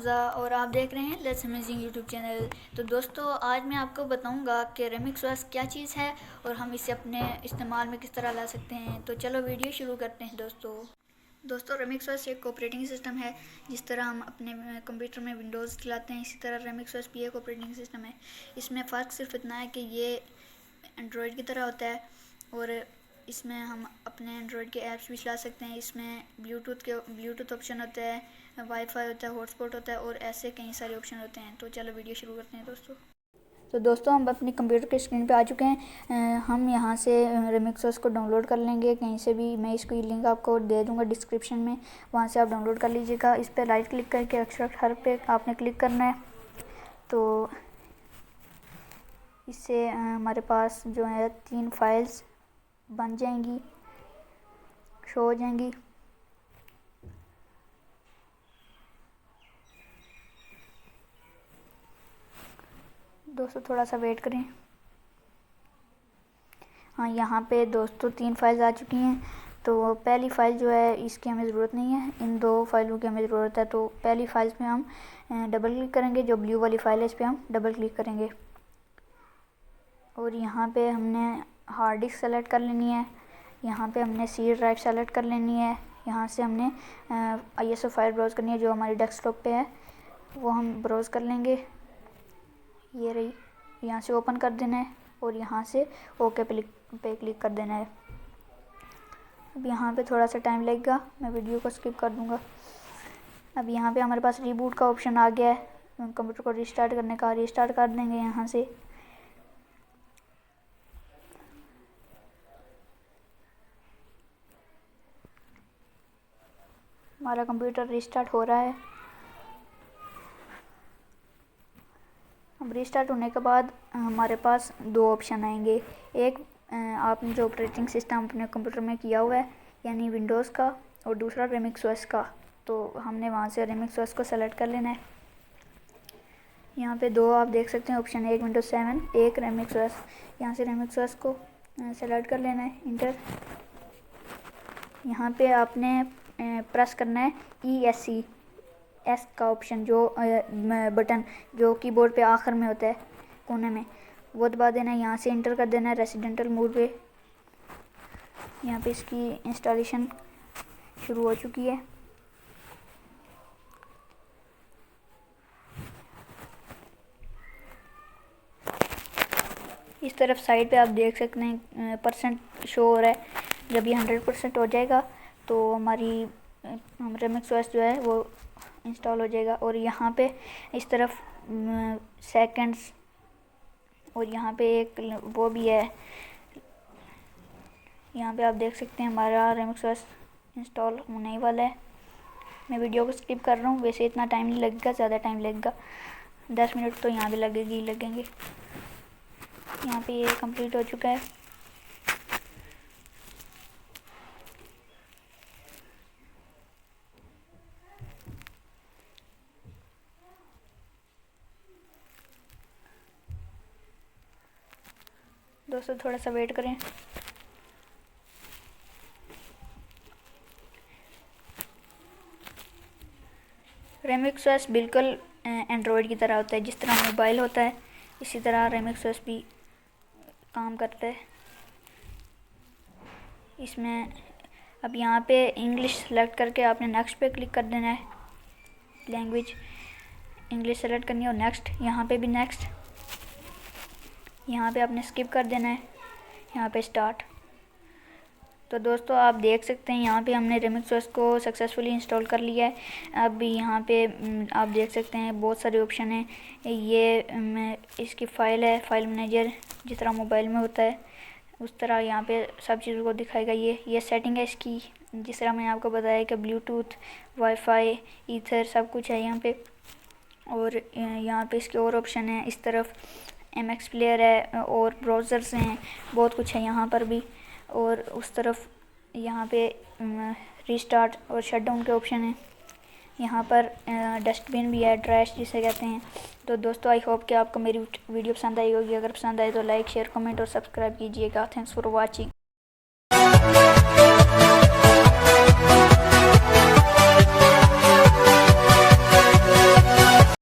हामज़ा और आप देख रहे हैं लेट्स अमेजिंग यूट्यूब चैनल। तो दोस्तों आज मैं आपको बताऊंगा कि रेमिक्स OS क्या चीज़ है और हम इसे अपने इस्तेमाल में किस तरह ला सकते हैं। तो चलो वीडियो शुरू करते हैं दोस्तों रेमिक्स OS एक ऑपरेटिंग सिस्टम है। जिस तरह हम अपने कंप्यूटर में विंडोज़ चलाते हैं इसी तरह रेमिक्स OS भी एक ऑपरेटिंग सिस्टम है। इसमें फ़र्क सिर्फ इतना है कि ये एंड्रॉयड की तरह होता है और इसमें हम अपने एंड्रॉयड के ऐप्स भी चला सकते हैं। इसमें ब्लूटूथ ऑप्शन होता है, वाईफाई होता है, हॉटस्पॉट होता है और ऐसे कई सारे ऑप्शन होते हैं। तो चलो वीडियो शुरू करते हैं दोस्तों। तो दोस्तों हम अपने कंप्यूटर के स्क्रीन पे आ चुके हैं। हम यहाँ से रेमिक्स OS को डाउनलोड कर लेंगे कहीं से भी। मैं इसकी लिंक आपको दे दूँगा डिस्क्रिप्शन में, वहाँ से आप डाउनलोड कर लीजिएगा। इस पर राइट क्लिक करके एक्सट्रैक्ट हर पे आपने क्लिक करना है। तो इससे हमारे पास जो है 3 फाइल्स बन जाएंगी, शो हो जाएंगी। दोस्तों थोड़ा सा वेट करें। हाँ, यहाँ पे दोस्तों 3 फाइल्स आ चुकी हैं। तो पहली फ़ाइल जो है इसकी हमें ज़रूरत नहीं है, इन 2 फाइलों की हमें ज़रूरत है। तो पहली फाइल पे हम डबल क्लिक करेंगे, जो ब्लू वाली फाइल है इस पर हम डबल क्लिक करेंगे और यहाँ पे हमने हार्ड डिस्क सेलेक्ट कर लेनी है। यहाँ पे हमने सी ड्राइव सेलेक्ट कर लेनी है। यहाँ से हमने ISO फाइल ब्राउज़ करनी है जो हमारी डेस्कटॉप पे है, वो हम ब्राउज़ कर लेंगे। ये रही, यहाँ से ओपन कर देना है और यहाँ से ओके पे क्लिक कर देना है। अब यहाँ पे थोड़ा सा टाइम लगेगा, मैं वीडियो को स्किप कर दूँगा। अब यहाँ पे हमारे पास रीबूट का ऑप्शन आ गया है, कंप्यूटर को रिस्टार्ट करने का। रिस्टार्ट कर देंगे यहाँ से। हमारा कंप्यूटर रिस्टार्ट हो रहा है। अब रिस्टार्ट होने के बाद हमारे पास 2 ऑप्शन आएंगे। एक आपने जो ऑपरेटिंग सिस्टम अपने कंप्यूटर में किया हुआ है यानी विंडोज़ का, और दूसरा रेमिक्स OS का। तो हमने वहाँ से रेमिक्स OS को सेलेक्ट कर लेना है। यहाँ पे 2 आप देख सकते हैं ऑप्शन है, एक विंडोज़ 7, एक रेमिक्स OS। यहाँ से रेमिक्स OS को सेलेक्ट कर लेना है, इंटर। यहाँ पे आपने प्रेस करना है ESC एस का ऑप्शन, जो बटन जो कीबोर्ड पे आखिर में होता है कोने में, वो दबा देना है। यहाँ से इंटर कर देना है रेसिडेंटल मोड पे। यहाँ पे इसकी इंस्टॉलेशन शुरू हो चुकी है। इस तरफ साइड पे आप देख सकते हैं % शो हो रहा है। जब ये 100% हो जाएगा तो हमारी रेमिक्स OS जो है वो इंस्टॉल हो जाएगा। और यहाँ पे इस तरफ सेकंड्स और यहाँ पे एक वो भी है। यहाँ पे आप देख सकते हैं हमारा रेमिक्स OS इंस्टॉल होने ही वाला है। मैं वीडियो को स्किप कर रहा हूँ, वैसे इतना टाइम नहीं लगेगा, ज़्यादा टाइम लगेगा, 10 मिनट तो यहाँ पे लगेंगे। यहाँ पे ये कंप्लीट हो चुका है। दोस्तों थोड़ा सा वेट करें। रेमिक्स OS बिल्कुल एंड्रॉयड की तरह होता है। जिस तरह मोबाइल होता है इसी तरह रेमिक्स OS भी काम करता है। इसमें अब यहाँ पे इंग्लिश सेलेक्ट करके आपने नेक्स्ट पे क्लिक कर देना है। लैंग्वेज इंग्लिश सेलेक्ट करनी है और नेक्स्ट, यहाँ पे भी नेक्स्ट। यहाँ पे आपने स्किप कर देना है, यहाँ पे स्टार्ट। तो दोस्तों आप देख सकते हैं यहाँ पे हमने रेमिक्स OS को सक्सेसफुली इंस्टॉल कर लिया है। अब यहाँ पे आप देख सकते हैं बहुत सारे ऑप्शन हैं। ये इसकी फ़ाइल है, फाइल मैनेजर, जिस तरह मोबाइल में होता है उस तरह यहाँ पे सब चीज़ों को दिखाएगा। ये सेटिंग है इसकी, जिस तरह मैंने आपको बताया कि ब्लूटूथ, वाईफाई, ईथर सब कुछ है यहाँ पे। और यहाँ पे इसके और ऑप्शन है। इस तरफ MX प्लेयर है और ब्राउज़र्स हैं, बहुत कुछ है यहाँ पर भी। और उस तरफ यहाँ पे रिस्टार्ट और शटडाउन के ऑप्शन हैं। यहाँ पर डस्टबिन भी है, ट्रैश जिसे कहते हैं। तो दोस्तों आई होप कि आपको मेरी वीडियो पसंद आई होगी। अगर पसंद आए तो लाइक, शेयर, कमेंट और सब्सक्राइब कीजिएगा। Thanks for watching.